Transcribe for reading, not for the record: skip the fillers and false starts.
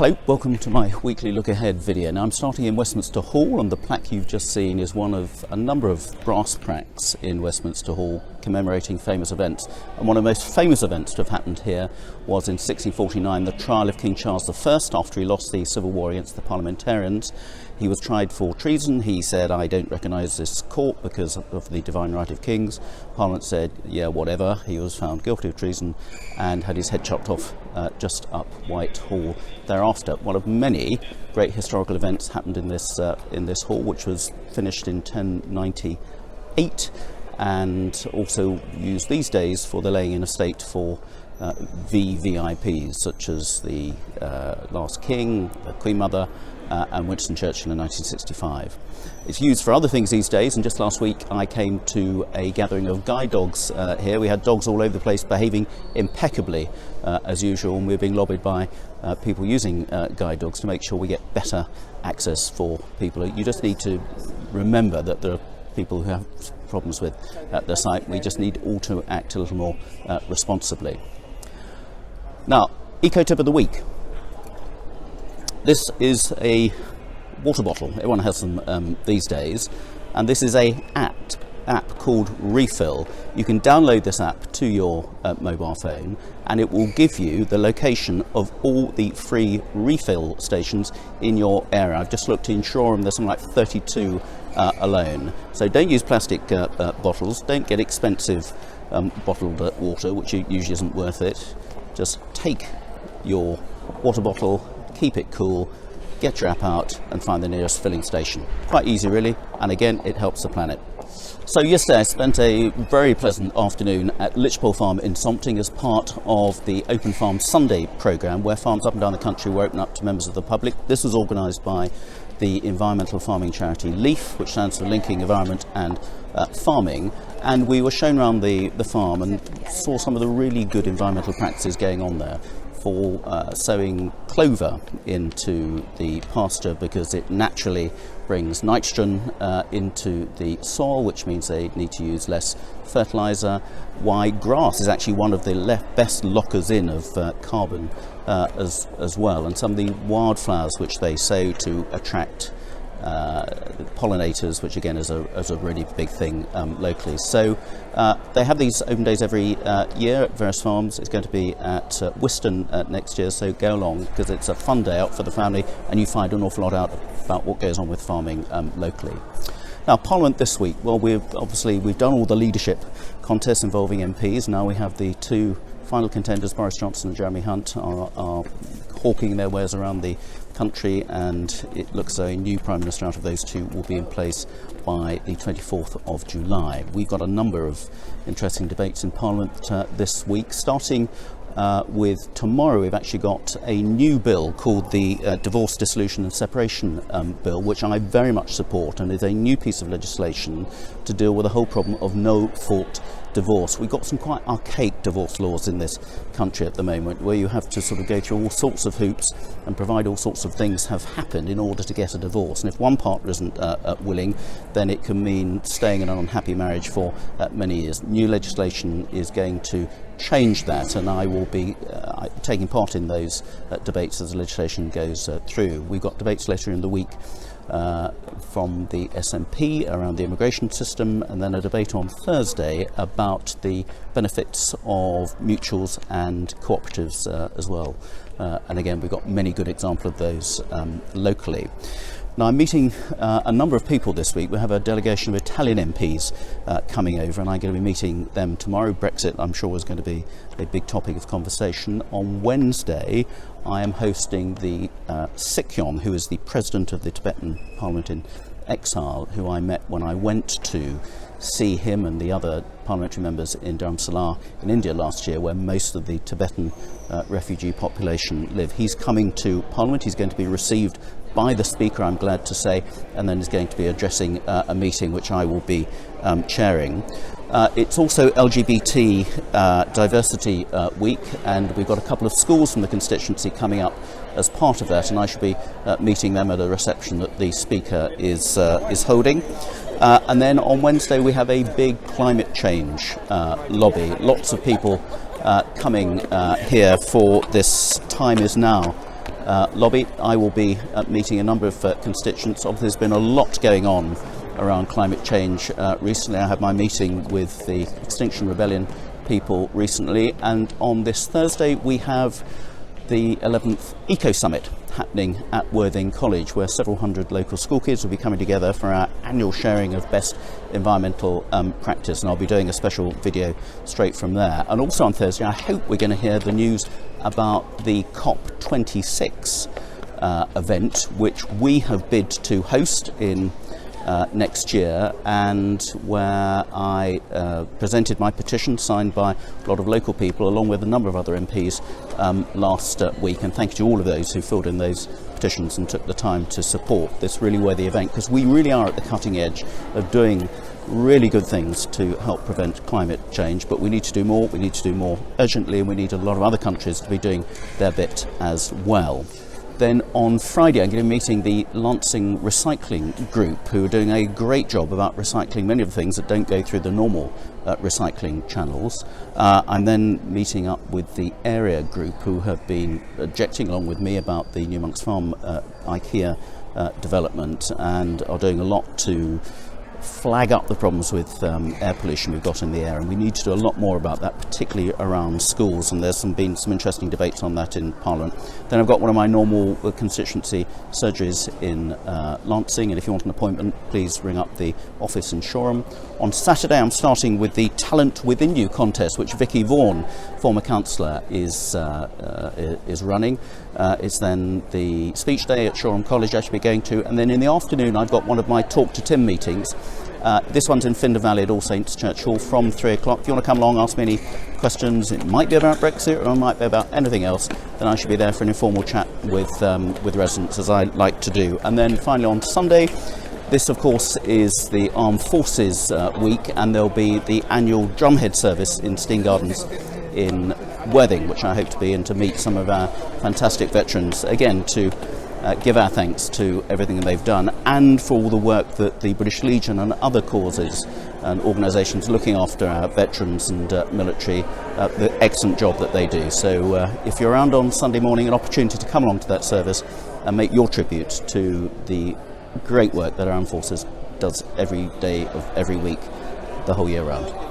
Hello, welcome to my weekly look ahead video. Now I'm starting in Westminster Hall, and the plaque you've just seen is one of a number of brass plaques in Westminster Hall commemorating famous events. And one of the most famous events to have happened here was in 1649, the trial of King Charles I after he lost the civil war against the parliamentarians. He was tried for treason. He said, "I don't recognise this court because of the divine right of kings." Parliament said, "Yeah, whatever." He was found guilty of treason and had his head chopped off just up Whitehall thereafter. One of many great historical events happened in this hall, which was finished in 1098 and also used these days for the laying in of state for VVIPs such as the last King, the Queen Mother, and Winston Churchill in 1965. It's used for other things these days, and just last week I came to a gathering of guide dogs here. We had dogs all over the place behaving impeccably as usual, and we're being lobbied by people using guide dogs to make sure we get better access for people. You just need to remember that there are people who have problems with the site. We just need all to act a little more responsibly. Now, eco tip of the week. This is a water bottle. Everyone has them these days, and this is a app called Refill. You can download this app to your mobile phone, and it will give you the location of all the free refill stations in your area. I've just looked in Shoreham, there's something like 32 alone. So don't use plastic bottles, don't get expensive bottled water, which usually isn't worth it. Just take your water bottle, keep it cool, get your app out and find the nearest filling station. Quite easy really, and again it helps the planet. So yesterday I spent a very pleasant afternoon at Lychpole Farm in Sompting as part of the Open Farm Sunday programme, where farms up and down the country were open up to members of the public. This was organised by the environmental farming charity LEAF, which stands for Linking Environment and Farming, and we were shown around the farm and saw some of the really good environmental practices going on there for sowing clover into the pasture, because it naturally brings nitrogen into the soil, which means they need to use less fertiliser. Why grass is actually one of the best lockers in of carbon as well, and some of the wildflowers which they sow to attract pollinators, which again is a really big thing locally. So they have these open days every year at various farms. It's going to be at Wiston next year, so go along because it's a fun day out for the family and you find an awful lot out about what goes on with farming locally. Now, Parliament this week, well, we've done all the leadership contests involving MPs. Now we have the two final contenders, Boris Johnson and Jeremy Hunt, are hawking their wares around the country, and it looks as though a new Prime Minister out of those two will be in place by the 24th of July. We've got a number of interesting debates in Parliament this week, starting with tomorrow. We've actually got a new bill called the Divorce, Dissolution and Separation Bill, which I very much support, and is a new piece of legislation to deal with the whole problem of no-fault divorce. We've got some quite archaic divorce laws in this country at the moment, where you have to sort of go through all sorts of hoops and provide all sorts of things have happened in order to get a divorce. And if one partner isn't willing, then it can mean staying in an unhappy marriage for many years. New legislation is going to change that, and I will be taking part in those debates as the legislation goes through. We've got debates later in the week from the SNP around the immigration system, and then a debate on Thursday about the benefits of mutuals and cooperatives as well. And again, we've got many good examples of those locally. Now, I'm meeting a number of people this week. We have a delegation of Italian MPs coming over, and I'm going to be meeting them tomorrow. Brexit, I'm sure, is going to be a big topic of conversation. On Wednesday, I am hosting the Sikyong, who is the president of the Tibetan Parliament in Exile, who I met when I went to see him and the other parliamentary members in Dharamsala in India last year, where most of the Tibetan refugee population live. He's coming to Parliament. He's going to be received by the Speaker, I'm glad to say, and then is going to be addressing a meeting which I will be chairing. It's also LGBT Diversity Week, and we've got a couple of schools from the constituency coming up as part of that, and I should be meeting them at a reception that the Speaker is holding. And then on Wednesday we have a big climate change lobby. Lots of people coming here for this Time Is Now lobby. I will be meeting a number of constituents. Obviously, there's been a lot going on around climate change recently. I had my meeting with the Extinction Rebellion people recently, and on this Thursday we have the 11th Eco Summit happening at Worthing College, where several hundred local school kids will be coming together for our annual sharing of best environmental practice, and I'll be doing a special video straight from there. And also on Thursday, I hope we're going to hear the news about the COP26 event, which we have bid to host in next year, and where I presented my petition signed by a lot of local people along with a number of other MPs last week, and thank you to all of those who filled in those petitions and took the time to support this really worthy event, because we really are at the cutting edge of doing really good things to help prevent climate change, but we need to do more urgently, and we need a lot of other countries to be doing their bit as well. Then on Friday, I'm going to be meeting the Lancing Recycling Group, who are doing a great job about recycling many of the things that don't go through the normal recycling channels. I'm then meeting up with the Area Group, who have been objecting along with me about the New Monks Farm IKEA development, and are doing a lot to flag up the problems with air pollution we've got in the air, and we need to do a lot more about that, particularly around schools, and there's been some interesting debates on that in Parliament. Then I've got one of my normal constituency surgeries in Lancing, and if you want an appointment, please ring up the office in Shoreham. On Saturday I'm starting with the Talent Within You contest, which Vicky Vaughan, former councillor, is running. It's then the speech day at Shoreham College I should be going to, and then in the afternoon I've got one of my Talk to Tim meetings. This one's in Finder Valley at All Saints Church Hall from 3 o'clock. If you want to come along, ask me any questions, it might be about Brexit or it might be about anything else, then I should be there for an informal chat with residents, as I like to do. And then finally on Sunday, this of course is the Armed Forces week, and there'll be the annual Drumhead service in Steen Gardens in Worthing, which I hope to be in to meet some of our fantastic veterans, again to give our thanks to everything that they've done, and for all the work that the British Legion and other causes and organisations looking after our veterans and military, the excellent job that they do. So if you're around on Sunday morning, an opportunity to come along to that service and make your tribute to the great work that our armed forces does every day of every week, the whole year round.